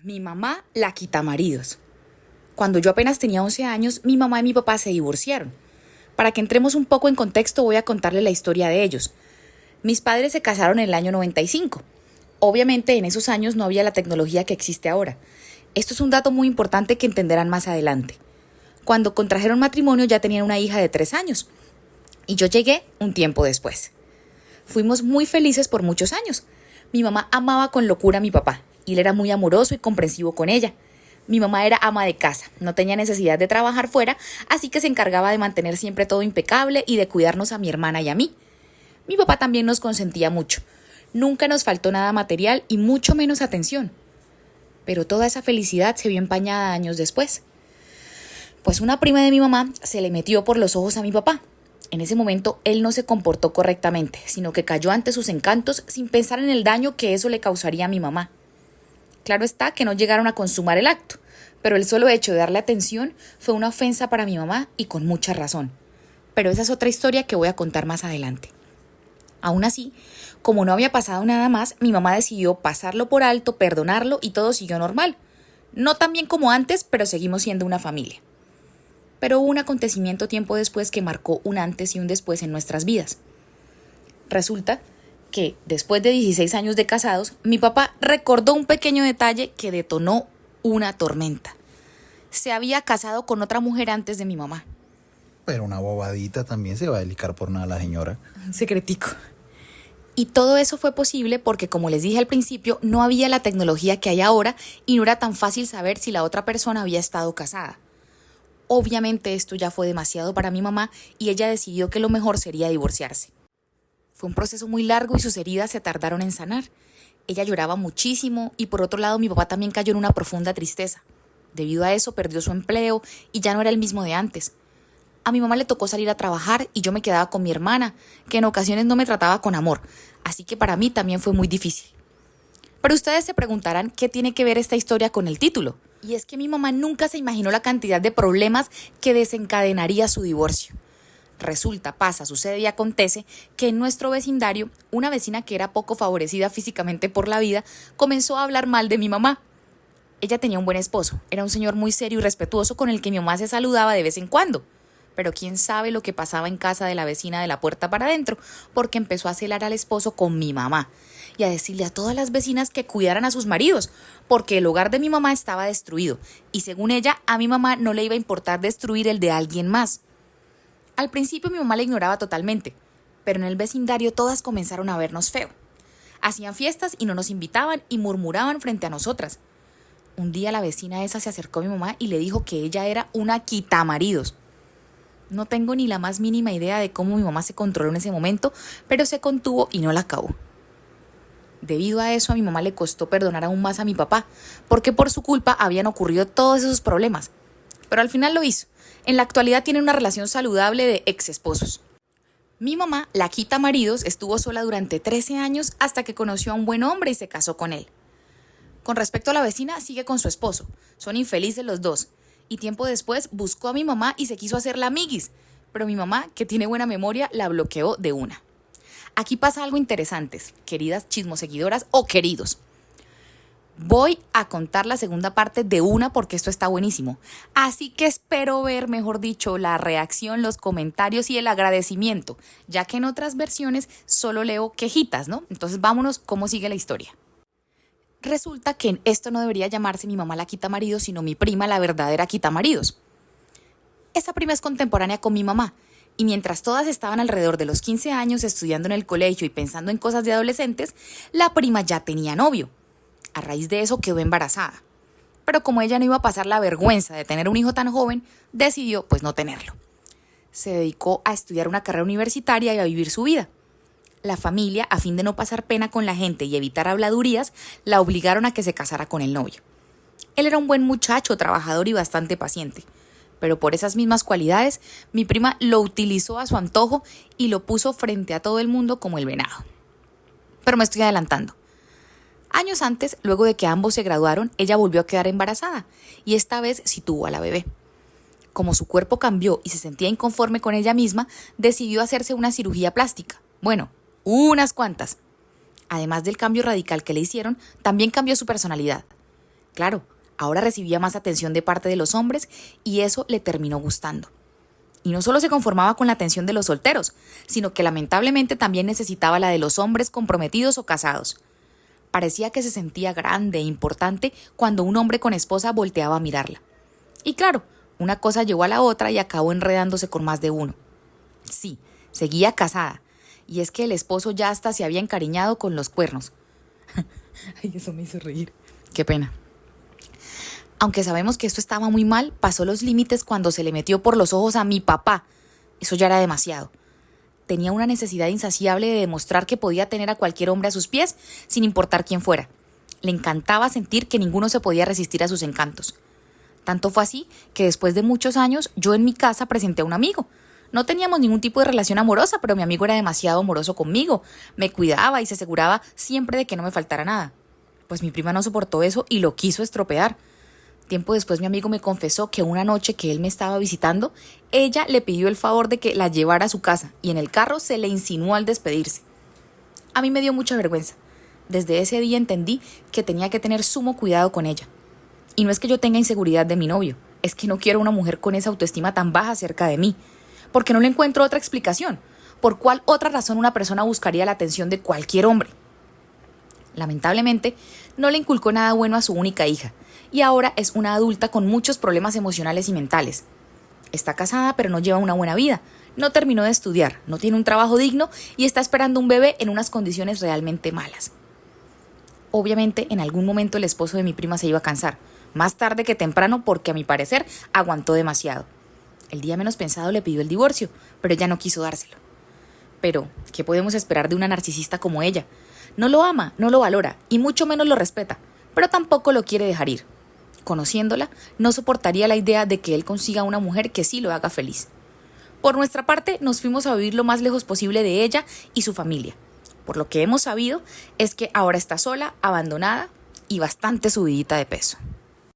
Mi mamá la quitamaridos. Cuando yo apenas tenía 11 años, mi mamá y mi papá se divorciaron. Para que entremos un poco en contexto, voy a contarle la historia de ellos. Mis padres se casaron en el año 95. Obviamente, en esos años no había la tecnología que existe ahora. Esto es un dato muy importante que entenderán más adelante. Cuando contrajeron matrimonio ya tenían una hija de 3 años. Y yo llegué un tiempo después. Fuimos muy felices por muchos años. Mi mamá amaba con locura a mi papá, y él era muy amoroso y comprensivo con ella. Mi mamá era ama de casa, no tenía necesidad de trabajar fuera, así que se encargaba de mantener siempre todo impecable y de cuidarnos a mi hermana y a mí. Mi papá también nos consentía mucho. Nunca nos faltó nada material y mucho menos atención. Pero toda esa felicidad se vio empañada años después. Pues una prima de mi mamá se le metió por los ojos a mi papá. En ese momento él no se comportó correctamente, sino que cayó ante sus encantos sin pensar en el daño que eso le causaría a mi mamá. Claro está que no llegaron a consumar el acto, pero el solo hecho de darle atención fue una ofensa para mi mamá y con mucha razón. Pero esa es otra historia que voy a contar más adelante. Aún así, como no había pasado nada más, mi mamá decidió pasarlo por alto, perdonarlo y todo siguió normal. No tan bien como antes, pero seguimos siendo una familia. Pero hubo un acontecimiento tiempo después que marcó un antes y un después en nuestras vidas. Resulta que, después de 16 años de casados, mi papá recordó un pequeño detalle que detonó una tormenta. Se había casado con otra mujer antes de mi mamá. Pero una bobadita también se va a delicar por nada la señora. Secretico. Y todo eso fue posible porque, como les dije al principio, no había la tecnología que hay ahora y no era tan fácil saber si la otra persona había estado casada. Obviamente esto ya fue demasiado para mi mamá y ella decidió que lo mejor sería divorciarse. Fue un proceso muy largo y sus heridas se tardaron en sanar. Ella lloraba muchísimo y por otro lado mi papá también cayó en una profunda tristeza. Debido a eso perdió su empleo y ya no era el mismo de antes. A mi mamá le tocó salir a trabajar y yo me quedaba con mi hermana, que en ocasiones no me trataba con amor, así que para mí también fue muy difícil. Pero ustedes se preguntarán qué tiene que ver esta historia con el título. Y es que mi mamá nunca se imaginó la cantidad de problemas que desencadenaría su divorcio. Resulta, pasa, sucede y acontece que en nuestro vecindario, una vecina que era poco favorecida físicamente por la vida, comenzó a hablar mal de mi mamá. Ella tenía un buen esposo, era un señor muy serio y respetuoso con el que mi mamá se saludaba de vez en cuando. Pero quién sabe lo que pasaba en casa de la vecina de la puerta para adentro, porque empezó a celar al esposo con mi mamá y a decirle a todas las vecinas que cuidaran a sus maridos, porque el hogar de mi mamá estaba destruido y según ella a mi mamá no le iba a importar destruir el de alguien más. Al principio mi mamá la ignoraba totalmente, pero en el vecindario todas comenzaron a vernos feo. Hacían fiestas y no nos invitaban y murmuraban frente a nosotras. Un día la vecina esa se acercó a mi mamá y le dijo que ella era una quitamaridos. No tengo ni la más mínima idea de cómo mi mamá se controló en ese momento, pero se contuvo y no la acabó. Debido a eso a mi mamá le costó perdonar aún más a mi papá, porque por su culpa habían ocurrido todos esos problemas. Pero al final lo hizo. En la actualidad tienen una relación saludable de ex esposos. Mi mamá, la quitamaridos, estuvo sola durante 13 años hasta que conoció a un buen hombre y se casó con él. Con respecto a la vecina, sigue con su esposo. Son infelices los dos. Y tiempo después buscó a mi mamá y se quiso hacer la amiguis, pero mi mamá, que tiene buena memoria, la bloqueó de una. Aquí pasa algo interesante, queridas chismoseguidoras o queridos. Voy a contar la segunda parte de una porque esto está buenísimo. Así que espero ver, mejor dicho, la reacción, los comentarios y el agradecimiento, ya que en otras versiones solo leo quejitas, ¿no? Entonces vámonos, ¿cómo sigue la historia? Resulta que esto no debería llamarse mi mamá la quitamaridos, sino mi prima la verdadera quitamaridos. Esa prima es contemporánea con mi mamá, y mientras todas estaban alrededor de los 15 años estudiando en el colegio y pensando en cosas de adolescentes, la prima ya tenía novio. A raíz de eso quedó embarazada. Pero como ella no iba a pasar la vergüenza de tener un hijo tan joven, decidió pues no tenerlo. Se dedicó a estudiar una carrera universitaria y a vivir su vida. La familia, a fin de no pasar pena con la gente y evitar habladurías, la obligaron a que se casara con el novio. Él era un buen muchacho, trabajador y bastante paciente. Pero por esas mismas cualidades, mi prima lo utilizó a su antojo y lo puso frente a todo el mundo como el venado. Pero me estoy adelantando. Años antes, luego de que ambos se graduaron, ella volvió a quedar embarazada y esta vez sí tuvo a la bebé. Como su cuerpo cambió y se sentía inconforme con ella misma, decidió hacerse una cirugía plástica. Bueno, unas cuantas. Además del cambio radical que le hicieron, también cambió su personalidad. Claro, ahora recibía más atención de parte de los hombres y eso le terminó gustando. Y no solo se conformaba con la atención de los solteros, sino que lamentablemente también necesitaba la de los hombres comprometidos o casados. Parecía que se sentía grande e importante cuando un hombre con esposa volteaba a mirarla. Y claro, una cosa llevó a la otra y acabó enredándose con más de uno. Sí, seguía casada. Y es que el esposo ya hasta se había encariñado con los cuernos. Ay, eso me hizo reír. Qué pena. Aunque sabemos que esto estaba muy mal, pasó los límites cuando se le metió por los ojos a mi papá. Eso ya era demasiado. Tenía una necesidad insaciable de demostrar que podía tener a cualquier hombre a sus pies, sin importar quién fuera. Le encantaba sentir que ninguno se podía resistir a sus encantos. Tanto fue así que después de muchos años yo en mi casa presenté a un amigo. No teníamos ningún tipo de relación amorosa, pero mi amigo era demasiado amoroso conmigo. Me cuidaba y se aseguraba siempre de que no me faltara nada. Pues mi prima no soportó eso y lo quiso estropear. Tiempo después mi amigo me confesó que una noche que él me estaba visitando, ella le pidió el favor de que la llevara a su casa y en el carro se le insinuó al despedirse. A mí me dio mucha vergüenza. Desde ese día entendí que tenía que tener sumo cuidado con ella. Y no es que yo tenga inseguridad de mi novio, es que no quiero una mujer con esa autoestima tan baja cerca de mí, porque no le encuentro otra explicación. ¿Por cuál otra razón una persona buscaría la atención de cualquier hombre? Lamentablemente, no le inculcó nada bueno a su única hija, y ahora es una adulta con muchos problemas emocionales y mentales. Está casada pero no lleva una buena vida, no terminó de estudiar, no tiene un trabajo digno y está esperando un bebé en unas condiciones realmente malas. Obviamente, en algún momento el esposo de mi prima se iba a cansar, más tarde que temprano porque a mi parecer aguantó demasiado. El día menos pensado le pidió el divorcio, pero ella no quiso dárselo. Pero, ¿qué podemos esperar de una narcisista como ella? No lo ama, no lo valora y mucho menos lo respeta, pero tampoco lo quiere dejar ir. Conociéndola, no soportaría la idea de que él consiga una mujer que sí lo haga feliz. Por nuestra parte, nos fuimos a vivir lo más lejos posible de ella y su familia. Por lo que hemos sabido, es que ahora está sola, abandonada y bastante subidita de peso.